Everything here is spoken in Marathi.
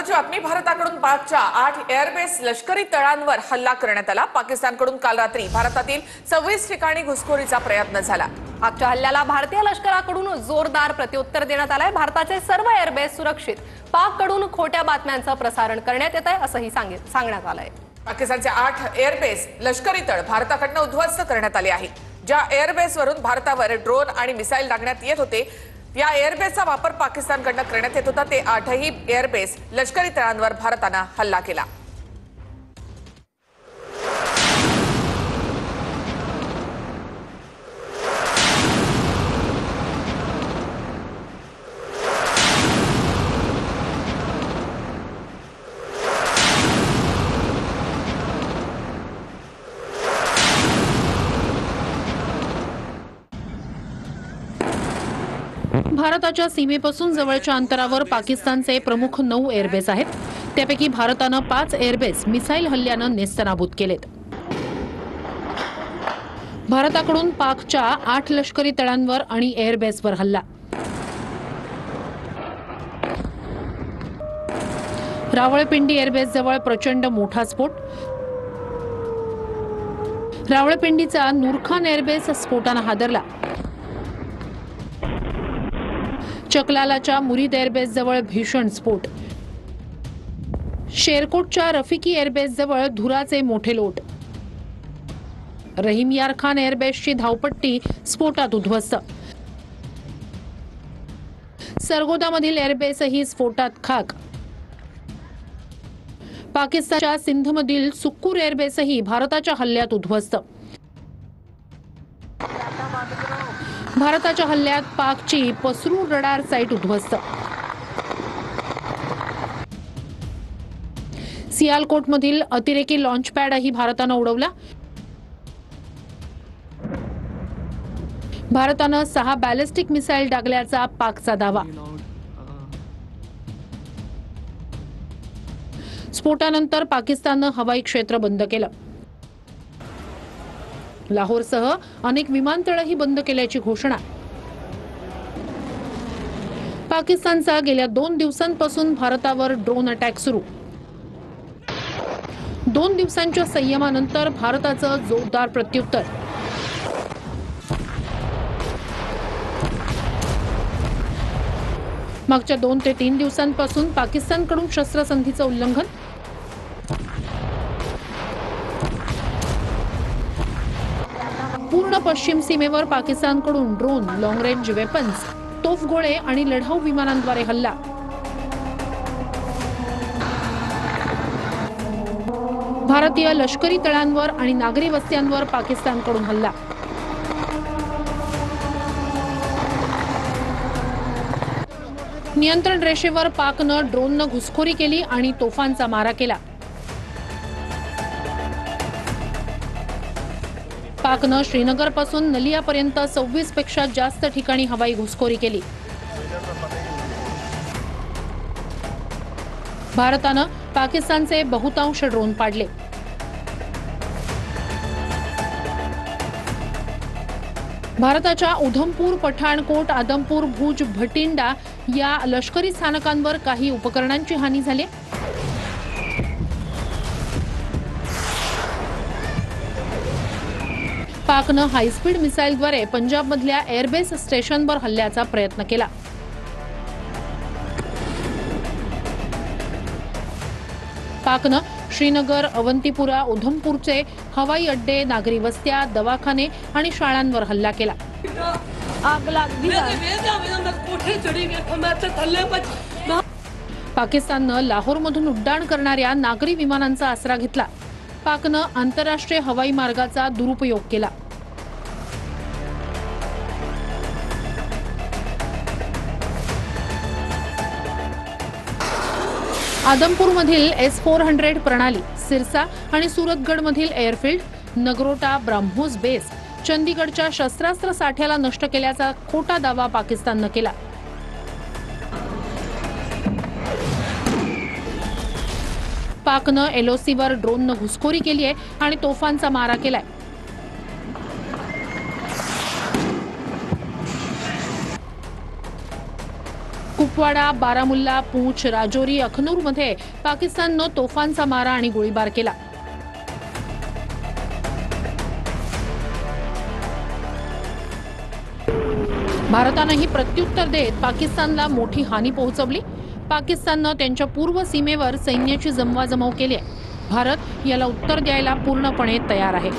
महत्त्वाची बातमी, भारताकडून पाकच्या 8 एअरबेस लष्करी तळांवर हल्ला करण्यात आला। पाकिस्तानकडून काल रात्री भारतातील 26 ठिकाणी घुसखोरीचा प्रयत्न झाला। पाकच्या हल्ल्याला भारतीय लष्कराकडून जोरदार प्रत्युत्तर देण्यात आलंय। भारताचे सर्व एअरबेस सुरक्षित, पाककडून खोट्या बातम्यांचं प्रसारण करण्यात येत आहे असंही सांगण्यात आलंय। पाकिस्तानचे 8 एअरबेस लष्करी तळ भारताकडून उद्ध्वस्त करण्यात आले आहेत। ज्या एअरबेसवरून भारतावर ड्रोन आणि मिसाईल डागण्यात येत होते, या एअरबेसचा वापर पाकिस्तानकडून करण्यात येत होता। ते 8ही एअरबेस लष्करी तळांवर भारताने हल्ला केला। भारताच्या सीमेपासून जवळच्या अंतरावर पाकिस्तानचे प्रमुख 9 एअरबेस आहेत। त्यापैकी भारताने 5 एअरबेस मिसाईल हल्ल्याने नेस्तनाबूत केलेत। भारताकडून पाकच्या 8 लष्करी तळांवर आणि एअरबेसवर हल्ला। रावळपिंडी एअरबेस जवळ प्रचंड मोठा स्फोट। रावळपिंडीचा नूरखान एअरबेस स्फोटाने हादरला। चकलालाच्या मुरीद एअरबेस जवळ भीषण स्फोट। शेरकोटच्या रफिकी एअरबेस जवळ धुराचे मोठे लोट। रहीम यार खान एअरबेसची धावपट्टी स्फोटात उद्ध्वस्त। सरगोदामधील एअरबेसही स्फोटात खाक। पाकिस्तानच्या सिंधमधील सुक्कूर एअरबेसही भारताच्या हल्ल्यात उद्ध्वस्त। भारताच्या हल्ल्यात पाकची पसरू रडार साइट उद्ध्वस्त। सियालकोटमधील अतिरेकी लॉन्च पॅडही भारताने उडवला। भारताने 6 बॅलिस्टिक मिसाईल डागल्याचा पाकचा दावा। स्फोटानंतर पाकिस्तानने हवाई क्षेत्र बंद केलं। लाहोरसह अनेक विमानतळही बंद केल्याची घोषणा। पाकिस्तानचा गेल्या 2 दिवसांपासून भारतावर ड्रोन अटॅक सुरू। 2 दिवसांच्या संयमानंतर भारताचं जोरदार प्रत्युत्तर। मागच्या 2 ते 3 दिवसांपासून पाकिस्तानकडून शस्त्रसंधीचं उल्लंघन। पूर्ण पश्चिम सीमेवर पाकिस्तानकडून ड्रोन, लॉंग रेंज वेपन्स, तोफगोळे आणि लढाऊ विमानांद्वारे हल्ला। भारतीय लष्करी तळांवर आणि नागरी वस्त्यांवर पाकिस्तानकडून हल्ला। नियंत्रण रेषेवर पाकनं ड्रोननं घुसखोरी केली आणि तोफांचा मारा केला। पाकनं श्रीनगरपासून नलियापर्यंत 26 पेक्षा जास्त ठिकाणी हवाई घुसखोरी केली। भारतानं पाकिस्तानचे बहुतांश ड्रोन पाडले। भारताच्या उधमपूर, पठाणकोट, आदमपूर, भुज, भटिंडा या लष्करी स्थानकांवर काही उपकरणांची हानी झाली। पाकनं हायस्पीड मिसाईलद्वारे पंजाबमधल्या एअरबेस स्टेशनवर हल्ल्याचा प्रयत्न केला। पाकनं श्रीनगर, अवंतीपुरा, उधमपूरचे हवाई अड्डे, नागरी वस्त्या, दवाखाने आणि शाळांवर हल्ला केला। पाकिस्ताननं लाहोरमधून उड्डाण करणाऱ्या नागरी विमानांचा आसरा घेतला। पाकनं आंतरराष्ट्रीय हवाई मार्गाचा दुरुपयोग केला। आदमपूरमधील S-400 प्रणाली, सिरसा आणि सुरतगडमधील एअरफील्ड, नगरोटा, ब्राह्मोस बेस, चंदीगडच्या शस्त्रास्त्र साठ्याला नष्ट केल्याचा खोटा दावा पाकिस्ताननं केला। पाकनं LOCवर ड्रोननं घुसखोरी केली आहे आणि तोफांचा मारा केलाय। कुपवाडा, बारामुल्ला, पूंछ, राजौरी, अखनूरमध्ये पाकिस्ताननं तोफांचा मारा आणि गोळीबार केला. भारतानंही प्रत्युत्तर देत पाकिस्तानला मोठी हानी पोहोचवली. पाकिस्ताननं त्यांच्या पूर्व सीमेवर सैन्याची जमवाजमव केली आहे. भारत याला उत्तर द्यायला पूर्णपणे तयार आहे.